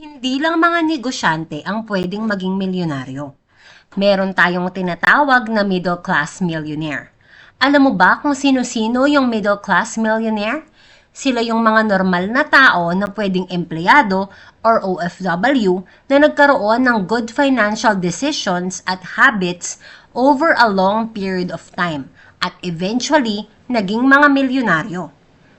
Hindi lang mga negosyante ang pwedeng maging milyonaryo. Meron tayong tinatawag na middle class millionaire. Alam mo ba kung sino-sino yung middle class millionaire? Sila yung mga normal na tao na pwedeng empleyado or OFW na nagkaroon ng good financial decisions at habits over a long period of time at eventually naging mga milyonaryo.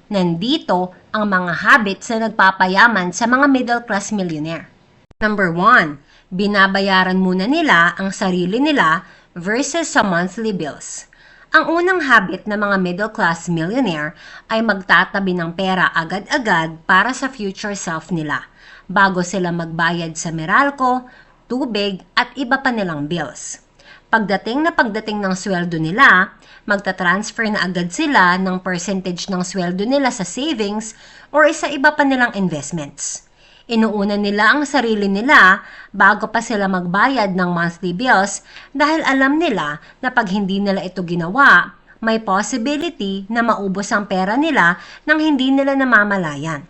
Nandito ang mga habits na nagpapayaman sa mga middle class millionaire. Number 1, binabayaran muna nila ang sarili nila versus sa monthly bills. Ang unang habit ng mga middle class millionaire ay magtatabi ng pera agad-agad para sa future self nila bago sila magbayad sa Meralco, tubig at iba pa nilang bills. Pagdating ng sweldo nila, magta-transfer na agad sila ng percentage ng sweldo nila sa savings or sa iba pa nilang investments. Inuuna nila ang sarili nila bago pa sila magbayad ng monthly bills dahil alam nila na pag hindi nila ito ginawa, may possibility na maubos ang pera nila nang hindi nila namamalayan.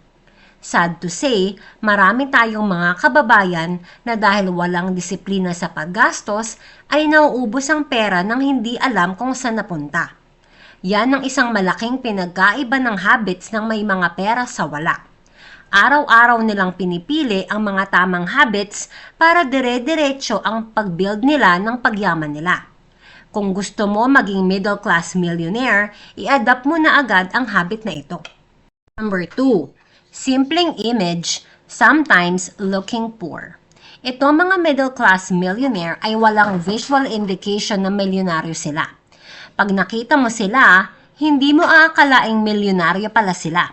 Sad to say, marami tayong mga kababayan na dahil walang disiplina sa paggastos ay nauubos ang pera nang hindi alam kung saan napunta. Yan ang isang malaking pinagkaiba ng habits ng may mga pera sa wala. Araw-araw nilang pinipili ang mga tamang habits para dire-diretso ang pag-build nila ng pagyaman nila. Kung gusto mo maging middle class millionaire, i-adapt mo na agad ang habit na ito. Number 2. Simpleng image, sometimes looking poor. Ito mga middle class millionaire ay walang visual indication na milyonaryo sila. Pag nakita mo sila, hindi mo aakalaing milyonaryo pala sila.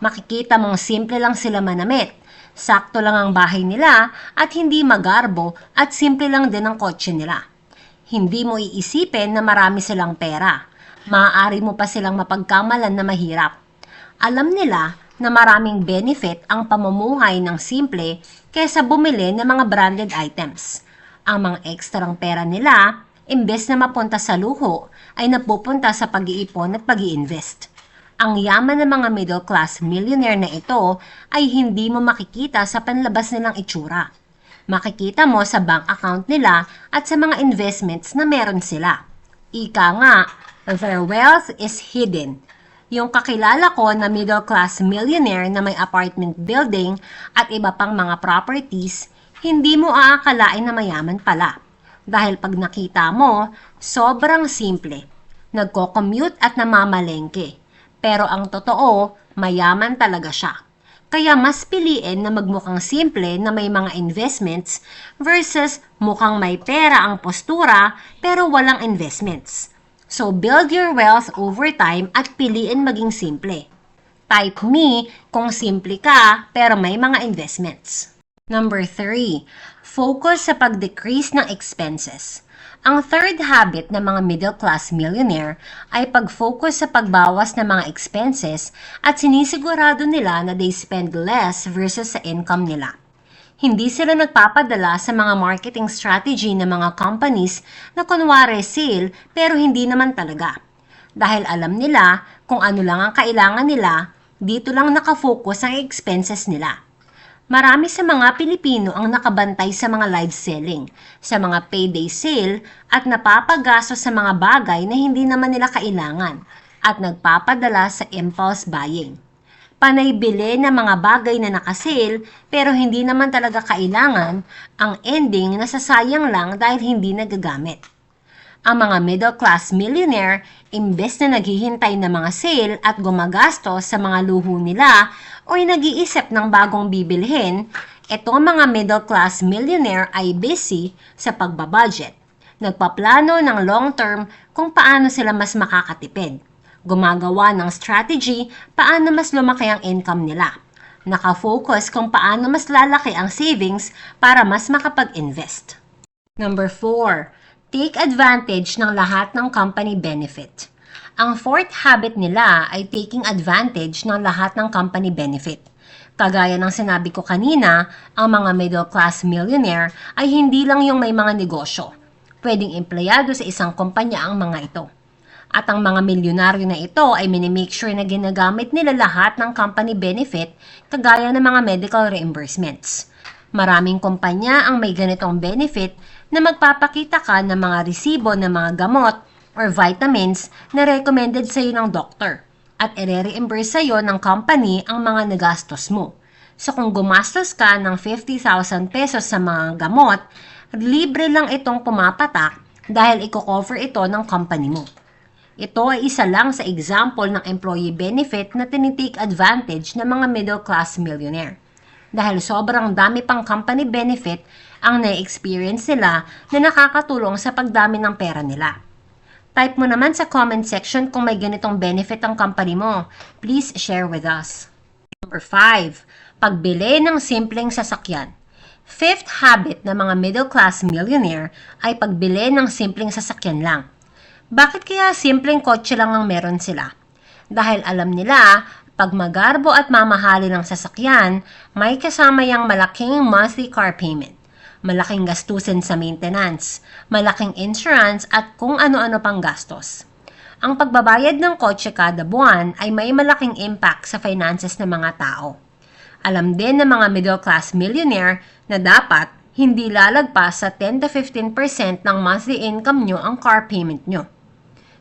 Makikita mong simple lang sila manamit, sakto lang ang bahay nila at hindi magarbo at simple lang din ang kotse nila. Hindi mo iisipin na marami silang pera. Maaari mo pa silang mapagkamalan na mahirap. Alam nila na maraming benefit ang pamumuhay ng simple kaysa bumili ng mga branded items. Ang mga ekstrang pera nila, imbes na mapunta sa luho, ay napupunta sa pag-iipon at pag-iinvest. Ang yaman ng mga middle class millionaire na ito ay hindi mo makikita sa panlabas nilang itsura. Makikita mo sa bank account nila at sa mga investments na meron sila. Ika nga, their wealth is hidden. Yung kakilala ko na middle class millionaire na may apartment building at iba pang mga properties, hindi mo aakalain na mayaman pala. Dahil pag nakita mo, sobrang simple. Nagko-commute at namamalengke. Pero ang totoo, mayaman talaga siya. Kaya mas piliin na magmukhang simple na may mga investments versus mukhang may pera ang postura pero walang investments. So, build your wealth over time at piliin maging simple. Type me kung simple ka pero may mga investments. Number 3, focus sa pag-decrease ng expenses. Ang third habit ng mga middle class millionaire ay pag-focus sa pagbawas ng mga expenses at sinisigurado nila na they spend less versus sa income nila. Hindi sila nagpapadala sa mga marketing strategy ng mga companies na kunwari sale pero hindi naman talaga. Dahil alam nila kung ano lang ang kailangan nila, dito lang nakafocus ang expenses nila. Marami sa mga Pilipino ang nakabantay sa mga live selling, sa mga payday sale at napapagastos sa mga bagay na hindi naman nila kailangan at nagpapadala sa impulse buying. Panay bili ng mga bagay na nakasale pero hindi naman talaga kailangan, ang ending nasasayang lang dahil hindi nagagamit. Ang mga middle class millionaire, imbes na naghihintay ng mga sale at gumagastos sa mga luho nila o nag-iisip ng bagong bibilhin, itong mga middle class millionaire ay busy sa pagbabudget. Nagpaplano ng long term kung paano sila mas makakatipid. Gumagawa ng strategy paano mas lumaki ang income nila. Nakafocus kung paano mas lalaki ang savings para mas makapag-invest. Number 4, take advantage ng lahat ng company benefit. Ang fourth habit nila ay taking advantage ng lahat ng company benefit. Kagaya ng sinabi ko kanina, ang mga middle class millionaire ay hindi lang yung may mga negosyo. Pwedeng empleyado sa isang kumpanya ang mga ito. At ang mga milyonaryo na ito ay minimake sure na ginagamit nila lahat ng company benefit kagaya ng mga medical reimbursements. Maraming kumpanya ang may ganitong benefit na magpapakita ka ng mga resibo ng mga gamot or vitamins na recommended sa iyo ng doktor at ire-reimburse sa iyo ng company ang mga nagastos mo. So kung gumastos ka ng 50,000 pesos sa mga gamot, libre lang itong pumapatak dahil i-cover ito ng company mo. Ito ay isa lang sa example ng employee benefit na tinitake advantage ng mga middle class millionaire. Dahil sobrang dami pang company benefit ang na-experience nila na nakakatulong sa pagdami ng pera nila. Type mo naman sa comment section kung may ganitong benefit ang company mo. Please share with us. Number 5. Pagbili ng simpleng sasakyan. Fifth habit ng mga middle class millionaire ay pagbili ng simpleng sasakyan lang. Bakit kaya simpleng kotse lang ang meron sila? Dahil alam nila, pag magarbo at mamahali ng sasakyan, may kasama yang malaking monthly car payment, malaking gastusin sa maintenance, malaking insurance at kung ano-ano pang gastos. Ang pagbabayad ng kotse kada buwan ay may malaking impact sa finances ng mga tao. Alam din ng mga middle class millionaire na dapat hindi lalagpas sa 10 to 15% ng monthly income nyo ang car payment nyo.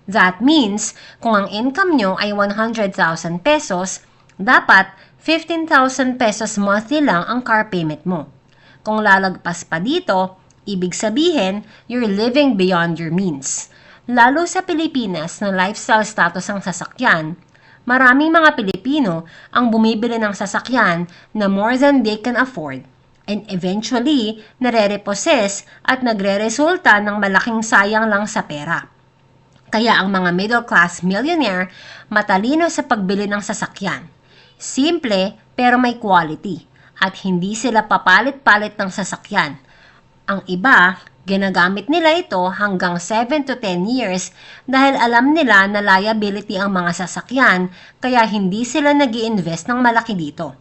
That means, kung ang income nyo ay 100,000 pesos, dapat 15,000 pesos monthly lang ang car payment mo. Kung lalagpas pa dito, ibig sabihin, you're living beyond your means. Lalo sa Pilipinas na lifestyle status ang sasakyan, maraming mga Pilipino ang bumibili ng sasakyan na more than they can afford and eventually nare-repossess at nagre-resulta ng malaking sayang lang sa pera. Kaya ang mga middle class millionaire matalino sa pagbili ng sasakyan. Simple pero may quality at hindi sila papalit-palit ng sasakyan. Ang iba, ginagamit nila ito hanggang 7 to 10 years dahil alam nila na liability ang mga sasakyan kaya hindi sila nag-i-invest ng malaki dito.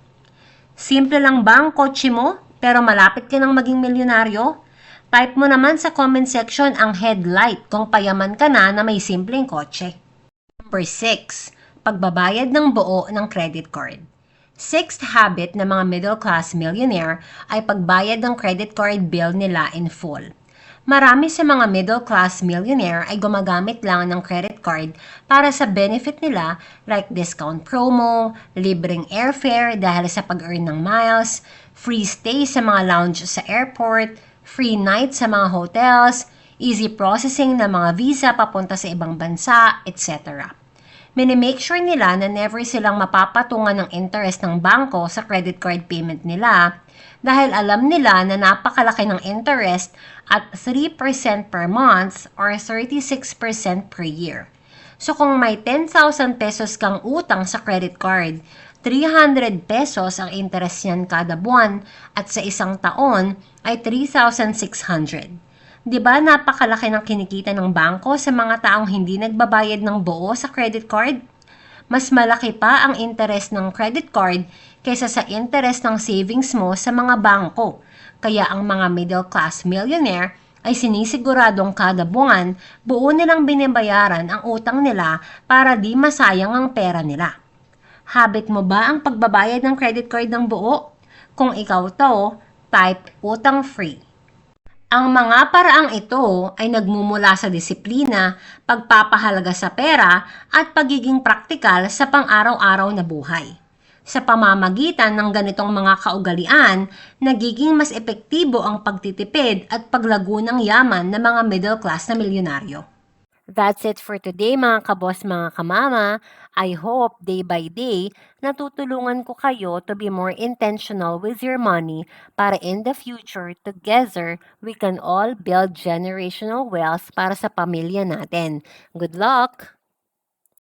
Simple lang ba ang kotse mo pero malapit ka ng maging milyonaryo? Type mo naman sa comment section ang headlight kung payaman ka na may simpleng kotse. Number 6. Pagbabayad ng buo ng credit card. Sixth habit ng mga middle class millionaire ay pagbayad ng credit card bill nila in full. Marami sa mga middle class millionaire ay gumagamit lang ng credit card para sa benefit nila like discount promo, libreng airfare dahil sa pag-earn ng miles, free stay sa mga lounge sa airport, free night sa mga hotels, easy processing ng mga visa papunta sa ibang bansa, etc. Minimake sure nila na never silang mapapatungan ng interest ng bangko sa credit card payment nila dahil alam nila na napakalaki ng interest at 3% per month or 36% per year. So kung may 10,000 pesos kang utang sa credit card, 300 pesos ang interest niyan kada buwan at sa isang taon ay 3,600. Diba napakalaki ng kinikita ng bangko sa mga taong hindi nagbabayad ng buo sa credit card? Mas malaki pa ang interest ng credit card kaysa sa interest ng savings mo sa mga bangko. Kaya ang mga middle class millionaire ay sinisiguradong kada buwan buo nilang binabayaran ang utang nila para di masayang ang pera nila. Habit mo ba ang pagbabayad ng credit card ng buo? Kung ikaw to, type utang free. Ang mga paraang ito ay nagmumula sa disiplina, pagpapahalaga sa pera at pagiging praktikal sa pang-araw-araw na buhay. Sa pamamagitan ng ganitong mga kaugalian, nagiging mas epektibo ang pagtitipid at paglago ng yaman ng mga middle class na milyonaryo. That's it for today mga kaboss, mga kamama. I hope day by day natutulungan ko kayo to be more intentional with your money para in the future together we can all build generational wealth para sa pamilya natin. Good luck!